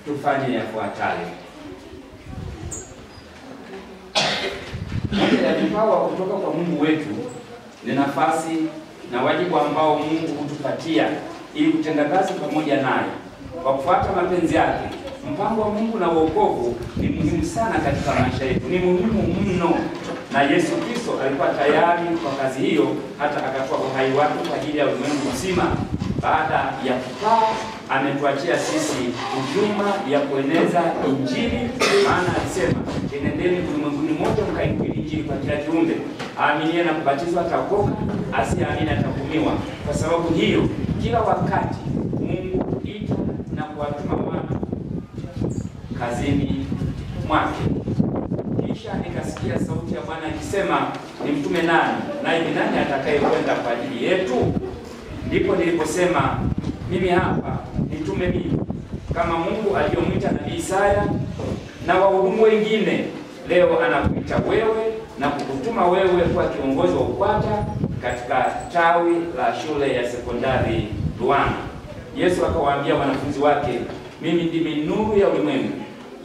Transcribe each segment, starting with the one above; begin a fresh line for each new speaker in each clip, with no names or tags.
tufanye yafuatayo. Moja ya vipawa kutoka kwa Mungu wetu ni nafasi na wajibu ambao Mungu hutupatia ili kutenda kazi pamoja naye kwa kufuata mapenzi yake. Mpango wa Mungu na wokovu ni muhimu sana katika maisha yetu, ni muhimu mno, na Yesu Kristo alikuwa tayari kwa kazi hiyo, hata akatoa uhai wake kwa ajili ya ulimwengu mzima. Baada ya kupaa, ametuachia sisi huduma ya kueneza Injili, maana alisema, enendeni ulimwenguni mote mkaihubiri Injili kwa kila kiumbe. Aaminiye na kubatizwa ataokoka, asiyeamini atahukumiwa. Kwa sababu hiyo, kila wakati Mungu huita na kuwatuma watu kazini mwake. Kisha nikasikia sauti ya Bwana akisema, ni mtume nani? Naye ni nani atakayekwenda kwa ajili yetu? Ndipo niliposema, mimi hapa, nitume mimi. Kama Mungu aliyomwita nabii Isaya na wahudumu wengine, leo anakuita wewe na kukutuma wewe kuwa kiongozi wa UKWATA katika tawi la shule ya sekondari Ruangwa. Yesu akawaambia wanafunzi wake, mimi ndimi nuru ya ulimwengu.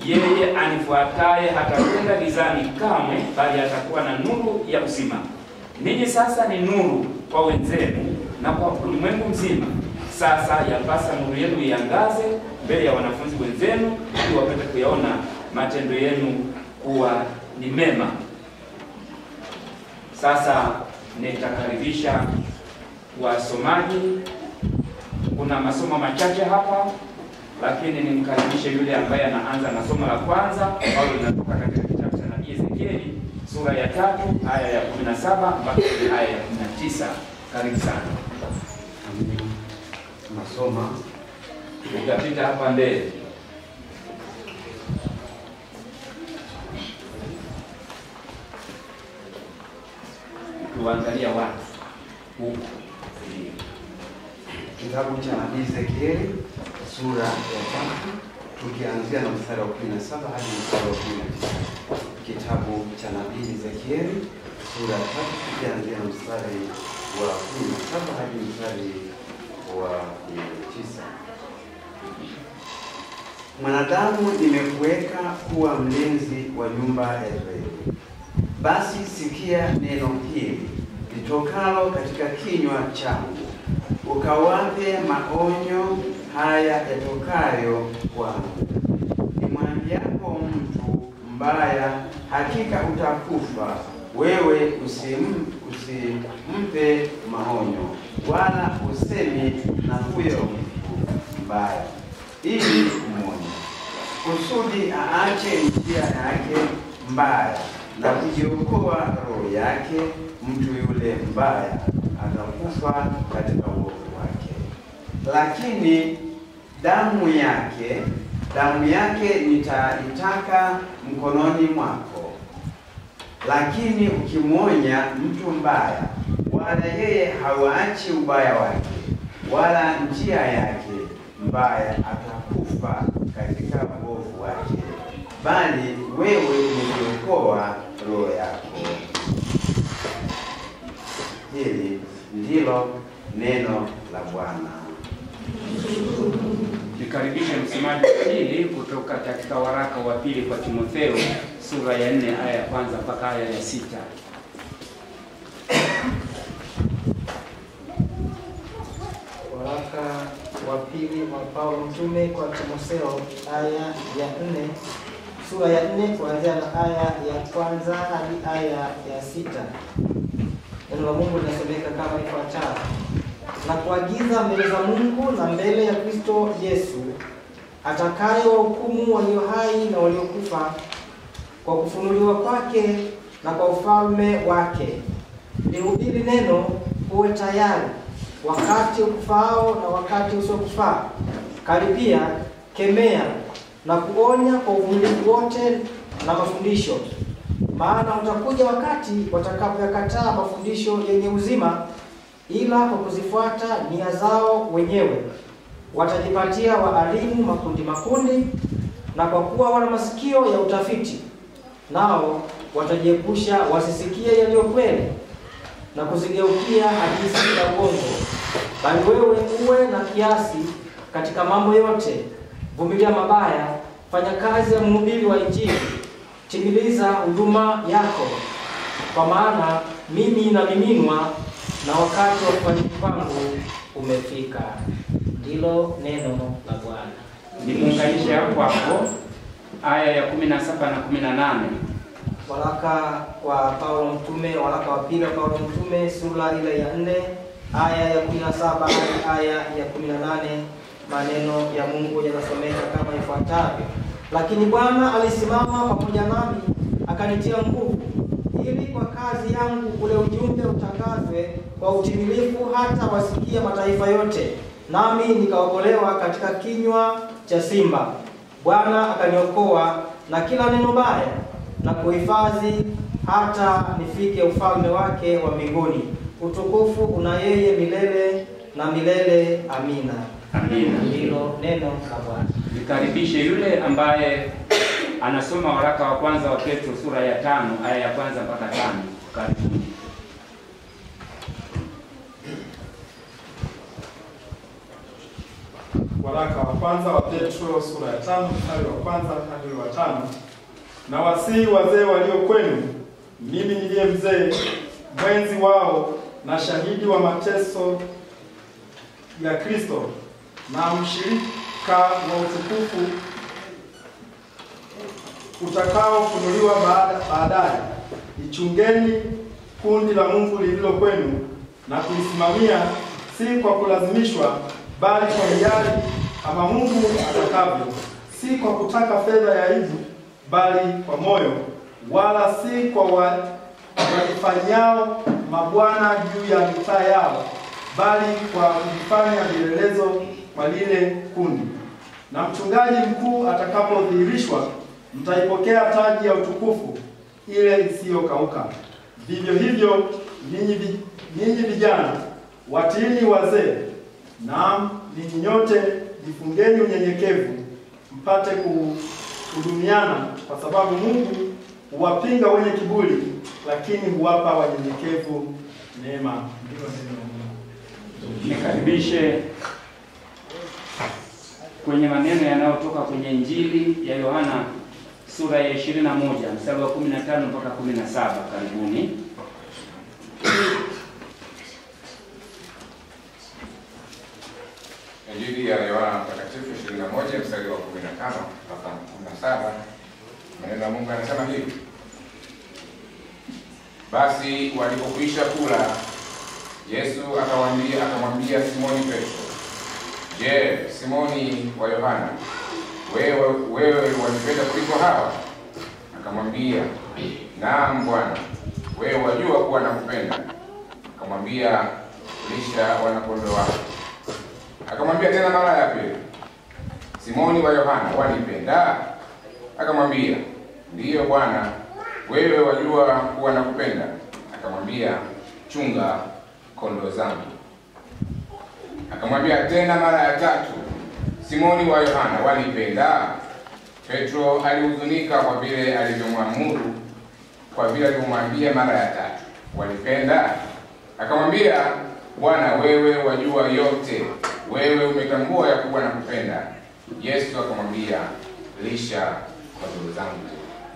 Yeye anifuataye hatakwenda gizani kamwe, bali atakuwa na nuru ya uzima. Ninyi sasa ni nuru kwa wenzenu na kwa ulimwengu mzima. Sasa yapasa nuru yenu iangaze mbele ya wanafunzi wenzenu, ili wapate kuyaona matendo yenu kuwa ni mema. Sasa nitakaribisha wasomaji. Kuna masomo machache hapa, lakini nimkaribishe yule ambaye anaanza na somo la kwanza ambalo linatoka katika kitabu cha nabii Ezekieli sura ya 3 aya ya 17 mpaka aya ya 19. Karibu sana.
Masoma
Utapita hapa mbele. Tuangalia watu huko.
Kitabu cha nabii Ezekieli sura ya 3 tukianzia na mstari wa 17 hadi mstari wa 19. Kitabu cha nabii Ezekieli sura ya 3 tukianzia na mstari wa 17 hadi mstari wa 19. Mwanadamu, nimekuweka kuwa mlinzi wa nyumba ya Israeli. Basi sikia neno hili litokalo katika kinywa changu, ukawape maonyo haya yatokayo kwangu. Nimwambiapo mtu mbaya, hakika utakufa, wewe usimpe maonyo, wala usemi na huyo mtu mbaya, ili kumwonya, kusudi aache njia yake mbaya na kujiokoa roho yake. Mtu yule mbaya atakufa katika uovu wake, lakini damu yake nitaitaka mkononi mwako. Lakini ukimwonya mtu mbaya, wala yeye hauachi ubaya wake wala njia yake mbaya, atakufa katika uovu wake, bali wewe umejiokoa roho yako. Hili ndilo neno la Bwana.
Nikaribisha msemaji pili kutoka katika waraka wa pili kwa Timotheo sura ya 4 aya ya kwanza mpaka aya ya 6.
Waraka wa pili wa Paulo mtume kwa Timotheo sura ya 4 kuanzia na aya ya kwanza hadi aya ya 6. Neno la Mungu linasomeka kama ifuatavyo: na kuagiza mbele za Mungu na mbele ya Kristo Yesu, atakaye wahukumu walio hai na waliokufa kwa kufunuliwa kwake na kwa ufalme wake, lihubiri neno, uwe tayari wakati ukufao na wakati usiokufaa, karibia, kemea na kuonya kwa uvumilivu wote na mafundisho. Maana utakuja wakati watakapoyakataa mafundisho yenye uzima, ila kwa kuzifuata nia zao wenyewe watajipatia waalimu makundi, na kwa kuwa wana masikio ya utafiti, nao watajiepusha wasisikie yaliyo kweli na kuzigeukia hadithi za uongo. Bali wewe uwe na kiasi katika mambo yote, vumilia mabaya, fanya kazi ya mhubiri wa Injili, timiliza huduma yako, kwa maana mimi namiminwa na wakati wa kufariki kwangu umefika. Ndilo neno la Bwana.
Nimuunganishe hapo aya ya 17 na 18.
Waraka wa Paulo Mtume, waraka wa pili wa Paulo Mtume, sura ile ya 4 aya ya 17 hadi aya ya 18. Maneno ya Mungu yanasomeka kama ifuatavyo: lakini Bwana alisimama pamoja nami, akanitia nguvu, ili kwa kazi yangu ule ujumbe utangazwe kwa utimilifu, hata wasikia mataifa yote. Nami nikaokolewa katika kinywa cha simba. Bwana akaniokoa na kila neno baya, na kuhifadhi hata nifike ufalme wake wa mbinguni. Utukufu una yeye milele na milele. Amina.
Amina.
Ndilo neno la Bwana.
Nikaribishe yule ambaye anasoma waraka wa kwanza wa Petro sura ya 5 aya ya kwanza mpaka 5. Karibuni.
Waraka wa kwanza wa Petro sura ya 5 mstari wa kwanza hadi wa 5. Na wasii wazee walio kwenu, mimi niliye mzee mwenzi wao na shahidi wa mateso ya Kristo na mshirika wa utukufu utakaofunuliwa baadaye, ichungeni kundi la Mungu lililo kwenu na kulisimamia, si kwa kulazimishwa, bali kwa hiari, kama Mungu atakavyo, si kwa kutaka fedha ya aibu, bali kwa moyo, wala si kwa wajifanyao mabwana juu ya mitaa yao, bali kwa kujifanya vielelezo kwa lile kundi. Na mchungaji mkuu atakapodhihirishwa, mtaipokea taji ya utukufu ile isiyokauka. Vivyo hivyo ninyi vijana watiini wazee. Naam, ninyi nyote jifungeni unyenyekevu, mpate kuhudumiana, kwa sababu Mungu huwapinga wenye kiburi, lakini huwapa wanyenyekevu neema. Ndilo neno.
Nikaribishe kwenye maneno yanayotoka kwenye Injili ya Yohana sura ya 21 mstari wa 15 mpaka 17. Karibuni.
Injili ya Yohana Mtakatifu 21 mstari wa 15 mpaka 17. Maneno ya Mungu yanasema hivi: basi walipokwisha kula, Yesu akamwambia Simoni Petro, je, Simoni wa Yohana, wewe wanipenda kuliko hawa? Akamwambia, naam Bwana, wewe wajua kuwa nakupenda. Akamwambia, lisha wana-kondoo wako. Akamwambia tena mara ya pili, Simoni wa Yohana, wanipenda? Akamwambia, ndiyo Bwana, wewe wajua kuwa nakupenda. Akamwambia, chunga kondoo zangu. Akamwambia tena mara ya tatu, Simoni wa Yohana, wanipenda? Petro alihuzunika kwa vile alivyomwamuru, kwa vile alivyomwambia mara ya tatu, wanipenda? Akamwambia, Bwana, wewe wajua yote, wewe umetambua ya kuwa nakupenda. Yesu akamwambia, lisha kondoo zangu.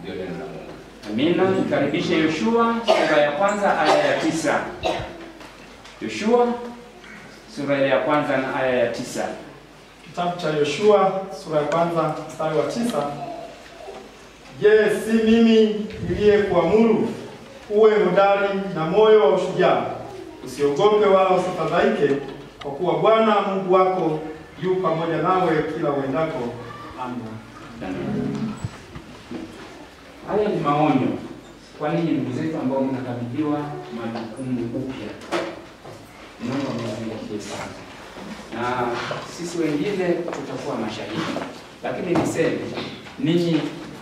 Ndio neno la Mungu.
Amina. Nikaribishe Yoshua sura ya 1 aya ya 9. Yoshua sura ya 1 na aya ya 9.
Kitabu cha Yoshua sura ya 1 mstari wa 9. Je, si mimi niliyekuamuru uwe hodari na moyo wa ushujaa? Usiogope wala usifadhaike, kwa kuwa Bwana Mungu wako yu pamoja nawe kila uendako. Amina.
Haya ni maonyo kwa ninyi ndugu zetu ambao mnakabidhiwa majukumu upya. Mungu amewabariki sana. Na sisi wengine tutakuwa mashahidi. Lakini niseme, ninyi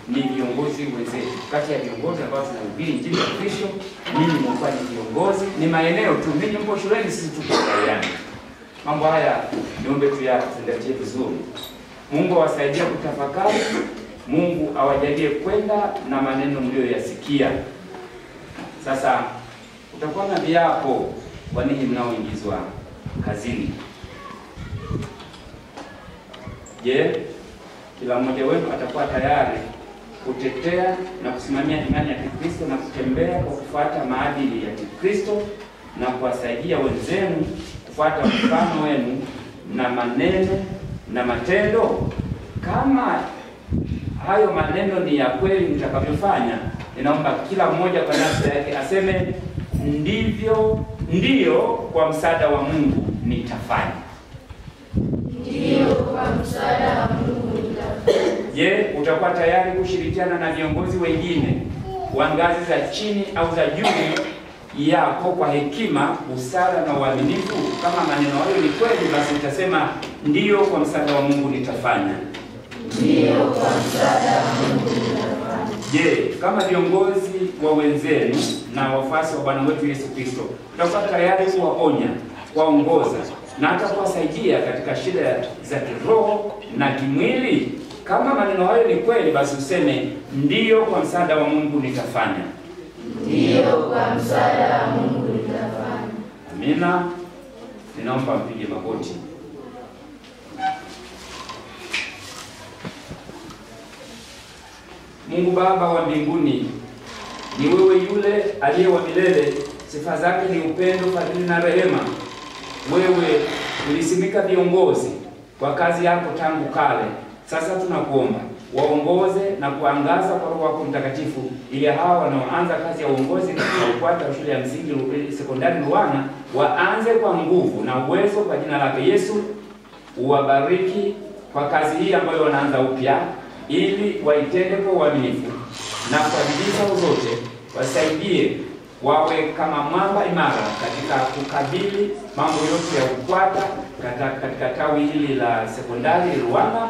ni viongozi wenzetu. Kati ya viongozi ambao tunahubiri Injili ya Kristo, ninyi mfanye viongozi. Ni maeneo tu, ninyi mpo shuleni, sisi tuko kariani. Mambo haya niombe tuyazingatie vizuri. Mungu awasaidia kutafakari. Mungu awajalie kwenda na maneno mlioyasikia. Sasa utakuwa na viapo kwa ninyi mnaoingizwa kazini. Je, kila mmoja wetu atakuwa tayari kutetea na kusimamia imani ya Kikristo na kutembea kwa kufuata maadili ya Kikristo na kuwasaidia wenzenu kufuata mfano wenu na maneno na matendo. Kama hayo maneno ni ya kweli mtakavyofanya, ninaomba kila mmoja kwa nafsi yake aseme ndiyo kwa msaada wa Mungu nitafanya.
Ndiyo kwa msaada wa Mungu nitafanya.
Je, utakuwa tayari kushirikiana na viongozi wengine wa ngazi za chini au za juu yako kwa hekima, busara na uaminifu? Kama maneno hayo ni kweli, basi utasema ndiyo kwa msaada wa Mungu nitafanya.
Ndiyo kwa msaada wa Mungu nitafanya.
Je, kama viongozi wa wenzenu na wafuasi wa Bwana wetu Yesu Kristo, utakuwa tayari kuwaonya, kuwaongoza na hata kuwasaidia katika shida za kiroho na kimwili? Kama maneno hayo ni kweli, basi useme ndiyo kwa msaada wa Mungu nitafanya.
Ndiyo kwa msaada wa Mungu nitafanya.
Amina. Ninaomba mpige magoti. Mungu Baba wa mbinguni, ni wewe yule aliye wa milele. Sifa zake ni upendo, fadhili na rehema. Wewe ulisimika viongozi kwa kazi yako tangu kale. Sasa tunakuomba waongoze na kuangaza kwa Roho wako Mtakatifu, ili hawa wanaoanza kazi ya uongozi katika UKWATA shule ya msingi sekondari Luana waanze kwa nguvu na uwezo kwa jina lake Yesu. Uwabariki kwa kazi hii ambayo wanaanza upya, ili waitende kwa uaminifu na kwa bidii zao zote. Wasaidie wawe kama mwamba imara katika kukabili mambo yote ya UKWATA katika tawi hili la sekondari Luana.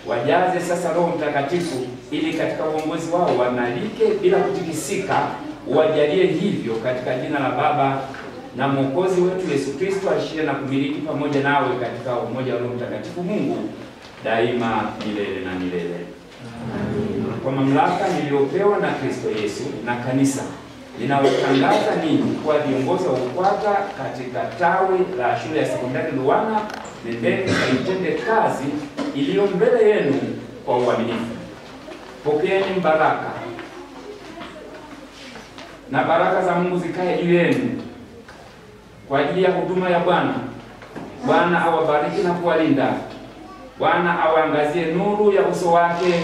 Wajaze sasa Roho Mtakatifu, ili katika uongozi wao wamalike bila kutikisika. Wajalie hivyo katika jina la Baba na Mwokozi wetu Yesu Kristo, aishie na kumiliki pamoja nawe katika umoja wa Roho Mtakatifu, Mungu daima milele na milele. Kwa mamlaka niliyopewa na Kristo Yesu na kanisa, ninawatangaza ninyi kuwa viongozi wa UKWATA katika tawi la shule ya sekondari Luana. Nendeni kaitende kazi iliyo mbele yenu kwa uaminifu. Pokeeni baraka, na baraka za Mungu zikae juu yenu kwa ajili ya huduma ya Bwana. Bwana awabariki na kuwalinda. Bwana awaangazie nuru ya uso wake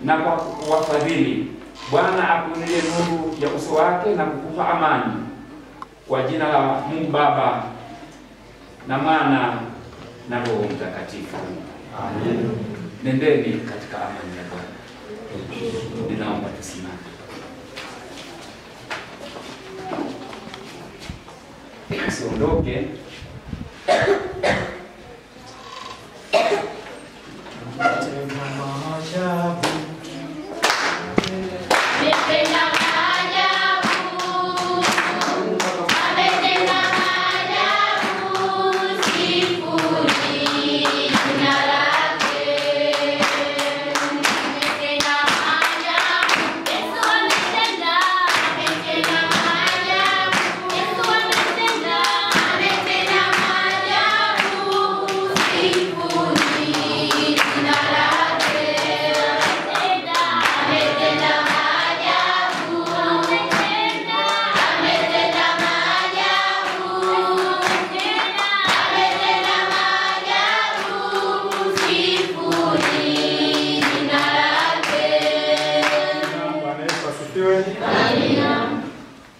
na kuwafadhili. Bwana akuinulie nuru ya uso wake na kukupa amani. Kwa jina la Mungu Baba na Mwana na Roho Mtakatifu. Amen. Nendeni katika amani ya Bwana. Ninaomba tusimame. Usiondoke.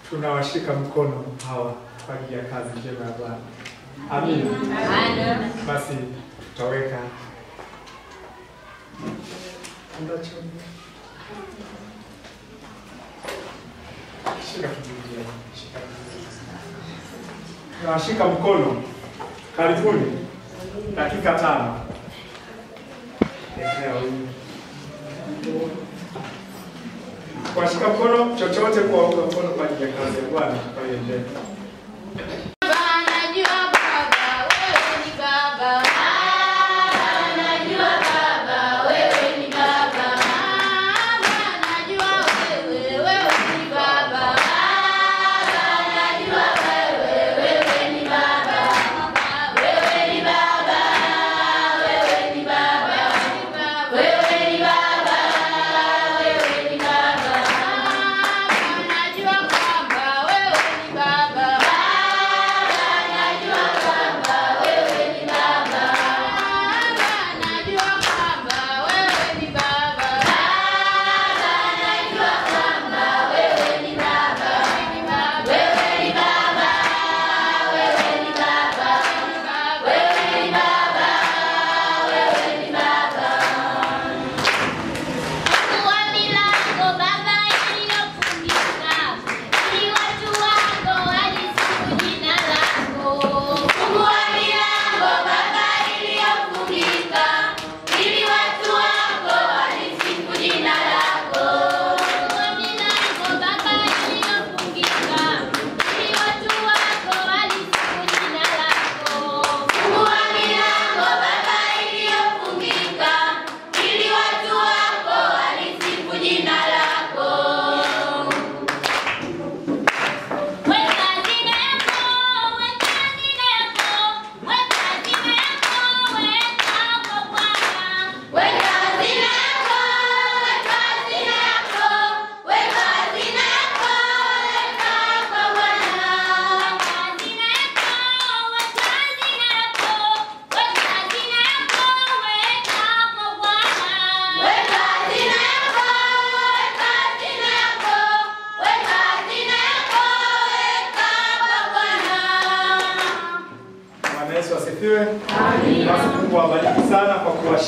Tunawashika mkono hawa kwa ajili ya kazi njema ya Bwana. Amina. Basi tutaweka tunawashika mkono. Karibuni dakika 5. Kuwashika mkono chochote, kwa mkono kwa ajili ya kazi ya Bwana. Kwa hiyo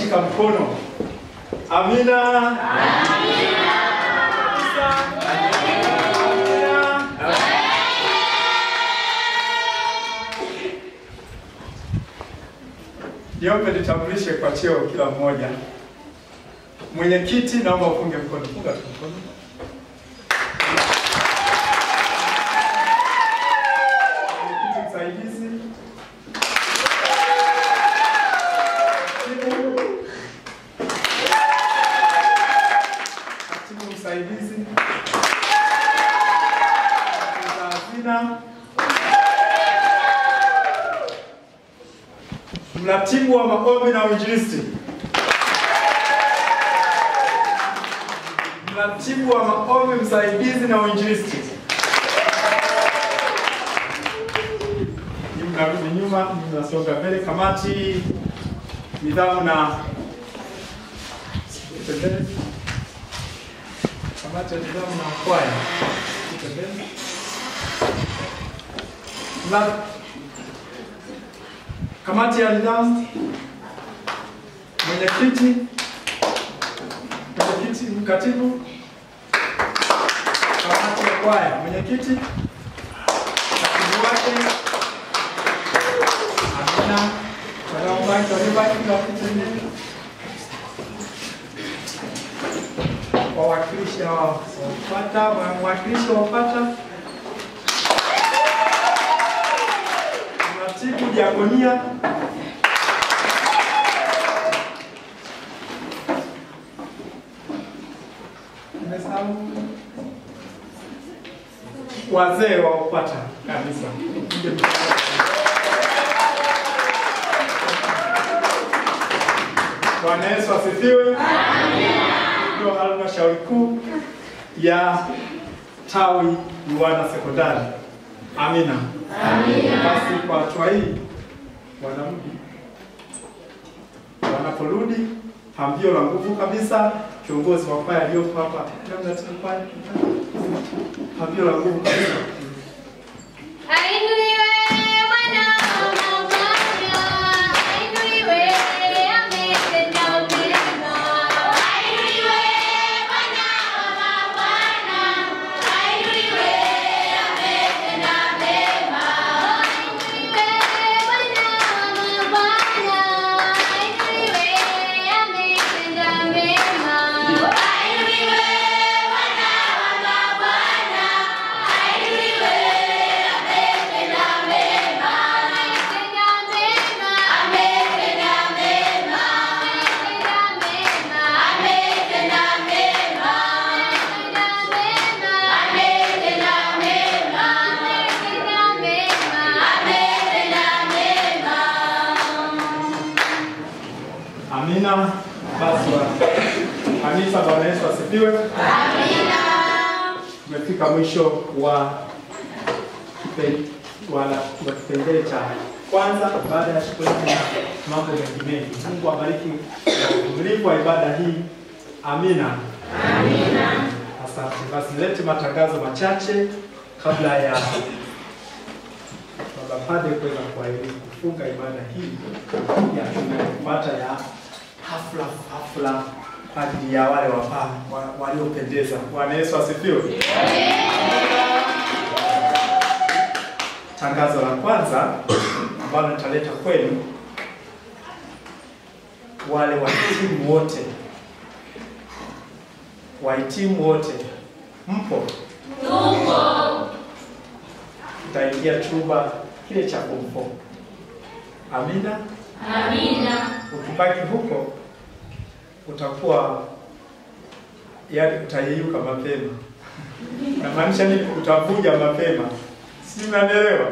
kushika mkono. Amina. Amina. Niombe nitambulishe kwa cheo kila mmoja. Mwenyekiti, naomba ufunge mkono. Funga tu mkono. Mwenyekiti msaidizi. Katibu msaidizi. Hazina. Mratibu wa maombi na uinjilisti. Mratibu wa maombi msaidizi na uinjilisti. Mnarudi nyuma, mnasonga mbele. Kamati nidhamu na kamati ya nidhamu na kwaya. Kamati ya nidhamu, mwenyekiti, katibu. Kamati ya kwaya, mwenyekiti, katibu wake. Amina. Wawakilishi wapata, mwakilishi wapata. Mratibu diakonia. Wazee wapata kabisa. Bwana Yesu asifiwe. Amina. Ndio halmashauri kuu ya tawi Luanda Sekondari. Amina. Amina. Basi kwa hatua hii wanaporudi pambio la nguvu kabisa, kiongozi wa kwaya aliyopo hapa. Pambio la nguvu kabisa. Amina. Basi kanisa, Bwana Yesu asifiwe. Amina. Tumefika mwisho wa kipengele cha kwanza baada ya shukrani na mambo mengine. Mungu abariki uvumilivu wa ibada hii. Amina. Amina. Asante. Basi lete matangazo machache kabla ya Baba Padre kuweza kufunga ibada hii ya tunayopata ya hafla kwa ajili ya wale waliopendeza. Bwana Yesu asifiwe. Tangazo la kwanza ambalo nitaleta kwenu, wale wahitimu wote mpo? Tupo. Tutaingia chumba kile cha form 4. Amina. Amina. Ukibaki huko utakuwa utayeyuka mapema. Namaanisha nini? Utavuja mapema. Si mnaelewa?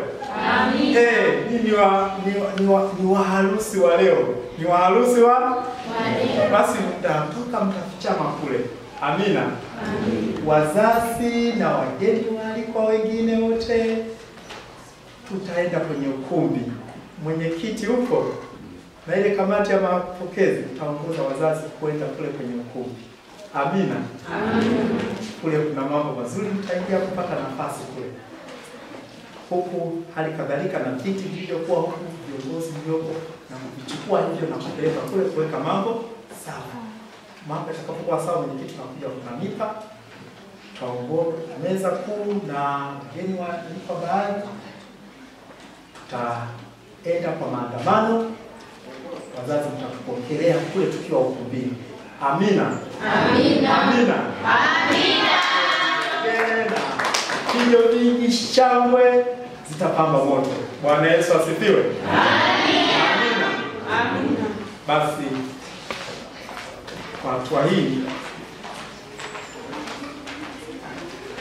Amina. Ni waharusi wa leo. Ni waharusi wa leo. Basi mtafichama kule. Amina. Amina. Wazazi na wageni waalikwa wengine wote tutaenda kwenye ukumbi. Mwenyekiti huko na ile kamati ya mapokezi tutaongoza wazazi kwenda kule kwenye ukumbi. Amina. Amina. Kule kuna mambo mazuri, mtaingia kupata nafasi kule. Huku hali kadhalika na viti vilivyokuwa huku, viongozi vilivyokuwa na kuvichukua hivyo na kupeleka kule kuweka mambo sawa. Mambo yatakapokuwa sawa, mwenyekiti tunakuja kunamika, tutaongoza meza kuu na wageni wa baadhi, tutaenda kwa maandamano, wazazi mtakupokelea kule tukiwa ukumbini. Amina.
Amina.
Amina.
Amina.
Tena hiyo vingi shangwe zitapamba moto. Bwana Yesu asifiwe.
Amina.
Amina. Basi kwa hatua hii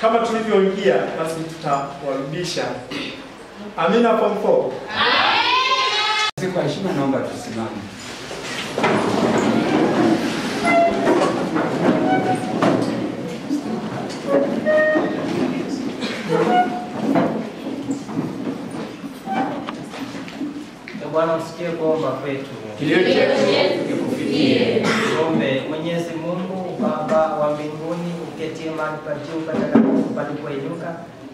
kama tulivyoingia, basi tutawarudisha. Amina form 4.
Amina. Kwa heshima naomba tusimame.
Bwana usikie kuomba kwetu.
Kilio chetu kikufikie.
Tuombe. Mwenyezi Mungu Baba wa mbinguni, uketie mahali pa juu patakatifu palipoinuka,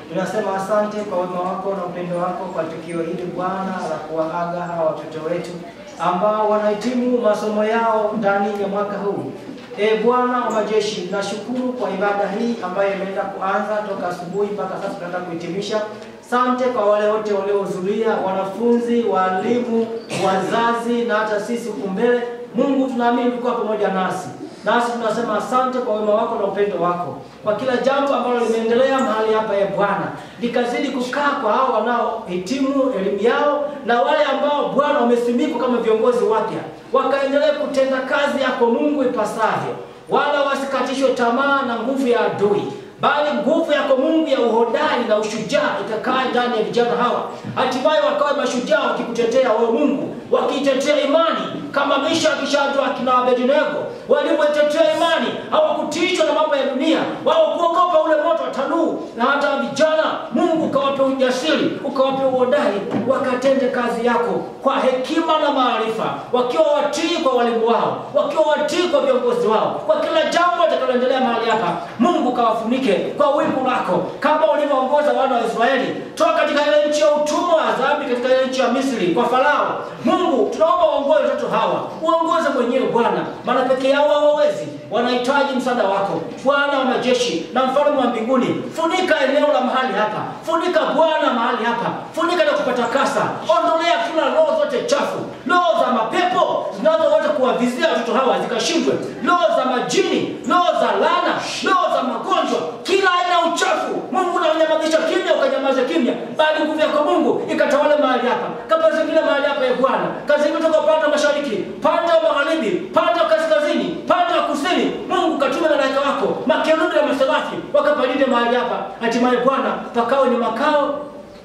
tunasema asante kwa wema wako na upendo wako kwa tukio hili Bwana la kuwaaga hawa watoto wetu ambao wanahitimu masomo yao ndani ya mwaka huu. Bwana wa majeshi, nashukuru kwa ibada hii ambayo imeenda kuanza toka asubuhi mpaka sasa tunaenda kuhitimisha. Asante kwa wale wote waliohudhuria, wanafunzi, walimu, wazazi na hata sisi huko mbele. Mungu, tunaamini ulikuwa pamoja nasi. Nasi tunasema asante kwa wema wako na upendo wako. Kwa kila jambo ambalo limeendelea mahali hapa Bwana, likazidi kukaa kwa hao wanaohitimu elimu yao na wale ambao Bwana wamesimikwa kama viongozi wapya, wakaendelea kutenda kazi yako Mungu ipasavyo. Wala wasikatishwe tamaa na nguvu ya adui, bali nguvu yako Mungu ya uhodari na ushujaa ikakaa ndani ya vijana hawa. Hatimaye wakawe mashujaa wakikutetea wewe Mungu, wakitetea imani kama Meshaki, Shadraka na Abednego walivyotetea imani, hawakutishwa na mambo ya dunia, wao kuogopa ule moto wa tanuru. Na hata vijana Mungu ukawape ujasiri, ukawape uhodari, wakatende kazi yako kwa hekima na maarifa, wakiwa watii kwa walimu wao, wakiwa watii kwa viongozi wao, kwa kila jambo litakaloendelea mahali hapa. Mungu kawafunike kwa wingu lako kama ulivyoongoza wana wa Israeli toka katika ile nchi ya utumwa wa dhambi, katika ile nchi ya Misri kwa Farao. Mungu, tunaomba uongoze watoto hawa, uongoze mwenyewe Bwana, maana peke yao hawawezi, wanahitaji msaada wako Bwana wa majeshi na mfalme wa mbinguni. Funika eneo la mahali hapa, funika Bwana mahali hapa, funika na kupatakasa, ondolea kila roho zote chafu, roho za mapepo zinazoweza kuwavizia watoto hawa zikashindwe, roho za majini, roho za laana, roho za magonjwa, kila aina uchafu. Mungu, na unyamazisha kimya, ukanyamaza kimya, bali nguvu yako Mungu ikatawale mahali hapa. Kama zingine mahali hapa Bwana, kazi kutoka pande mashariki, pande wa magharibi, pande wa kaskazini, pande wa kusini, Mungu katume malaika wako, makerubi na maserafi wakapalinde mahali hapa. Hatimaye Bwana, pakawe ni makao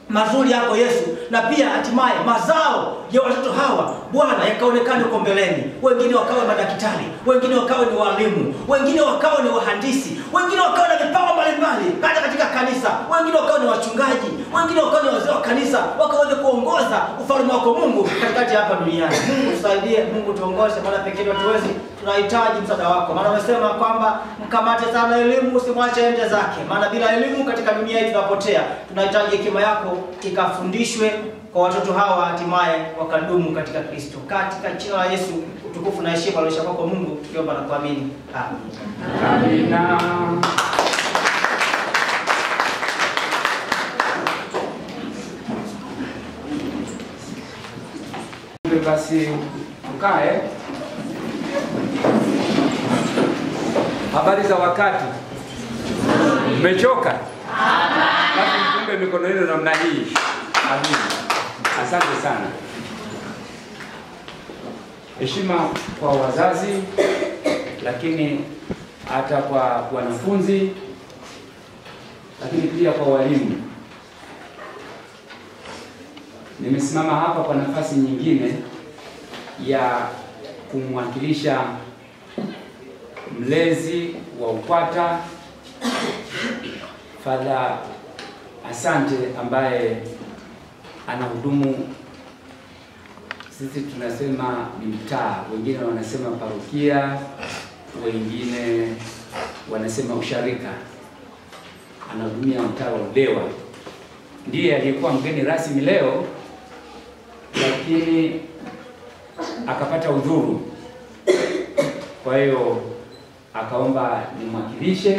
mazuri yako Yesu, na pia hatimaye mazao ya watoto hawa Bwana yakaonekane huko mbeleni. Wengine wakawe madaktari, wengine wakawe ni walimu, wengine wakawe ni wahandisi, wengine wakawe na vipawa mbalimbali hata katika kanisa, wengine wakawe ni wachungaji, wengine wakawe ni wazee wa kanisa, wakaweze kuongoza ufalme wako Mungu katikati hapa duniani. Mungu tusaidie, Mungu tuongoze, maana pekee hatuwezi, tunahitaji msaada wako. Maana umesema kwamba mkamate sana elimu, usimwache ende zake, maana bila elimu katika dunia hii tunapotea. Tunahitaji hekima yako ikafundishwe kwa watoto hawa, hatimaye wakadumu katika Kristo. Katika jina la Yesu, utukufu na heshima alisha kwako Mungu, tukiomba na kuamini. Amen.
Amina. Basi tukae. Habari za wakati? Mmechoka? Basi mkumbe mikono yenu namna hii. Amina. Asante sana. Heshima kwa wazazi, lakini hata kwa wanafunzi, lakini pia kwa walimu. Nimesimama hapa kwa nafasi nyingine ya kumwakilisha mlezi wa UKWATA Father Asante, ambaye anahudumu, sisi tunasema ni mtaa, wengine wanasema parokia, wengine wanasema usharika. Anahudumia mtaa wa Udewa. Ndiye aliyekuwa mgeni rasmi leo, lakini akapata udhuru. Kwa hiyo akaomba nimwakilishe,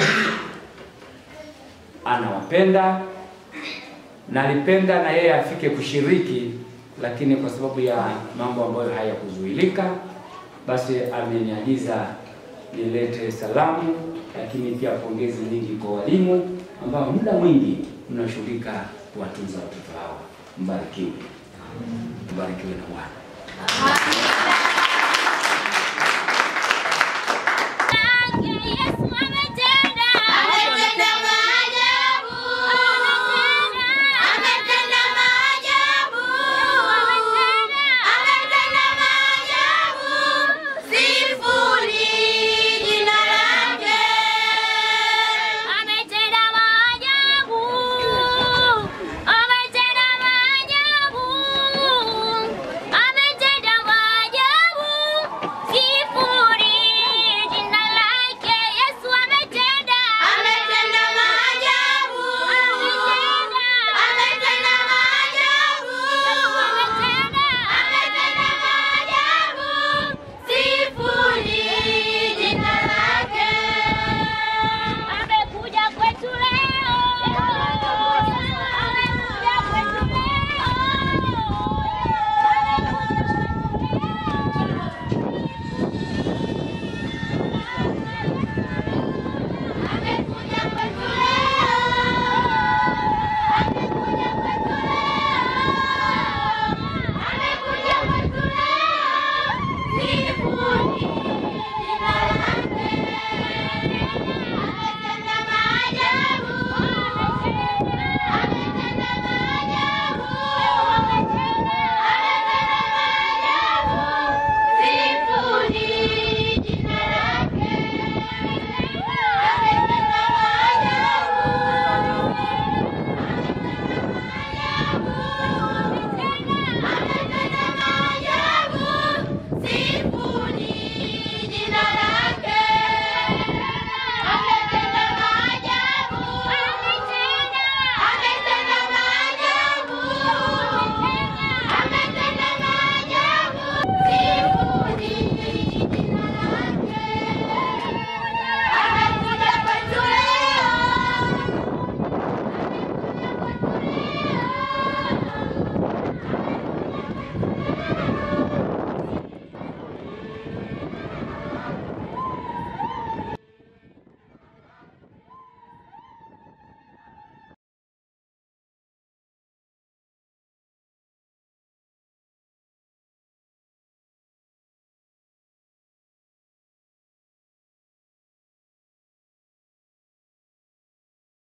anawapenda na alipenda na yeye afike kushiriki, lakini kwa sababu ya mambo ambayo hayakuzuilika, basi ameniagiza nilete salamu, lakini pia pongezi nyingi kwa walimu ambao muda mwingi mnashughulika kuwatunza watoto hao. Mbarikiwe. Mbarikiwe na Bwana.